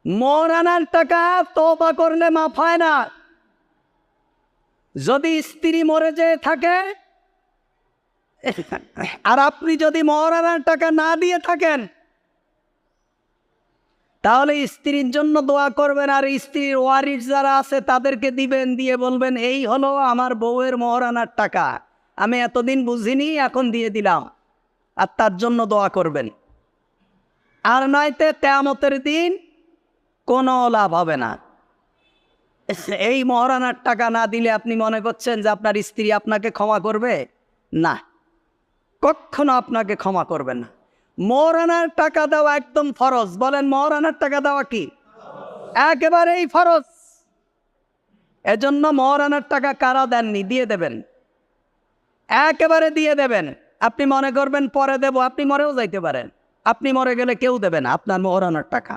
মহারানার টাকা তওবা করলে মাফ হয় না। যদি স্ত্রী মরে যেয়ে থাকে আর আপনি যদি মহারানার টাকা না দিয়ে থাকেন, তাহলে স্ত্রীর জন্য দোয়া করবেন, আর স্ত্রীর ওয়ারিস যারা আছে তাদেরকে দিবেন, দিয়ে বলবেন এই হলো আমার বউয়ের মহারানার টাকা, আমি এতদিন বুঝিনি, এখন দিয়ে দিলাম, আর তার জন্য দোয়া করবেন। আর নয়তো কিয়ামতের দিন কোনো লাভ হবে না। এই মহারানার টাকা না দিলে আপনি মনে করছেন যে আপনার স্ত্রী আপনাকে ক্ষমা করবে? না, কখনো আপনাকে ক্ষমা করবেন না। মহারানার টাকা দেওয়া একদম ফরজ। বলেন, মহারানার টাকা দেওয়া কি? একেবারেই ফরজ। এজন্য মহারানার টাকা কারা দেননি, দিয়ে দেবেন, একেবারে দিয়ে দেবেন। আপনি মনে করবেন পরে দেব, আপনি মরেও যাইতে পারেন, আপনি মরে গেলে কেউ দেবে না আপনার মহারানার টাকা।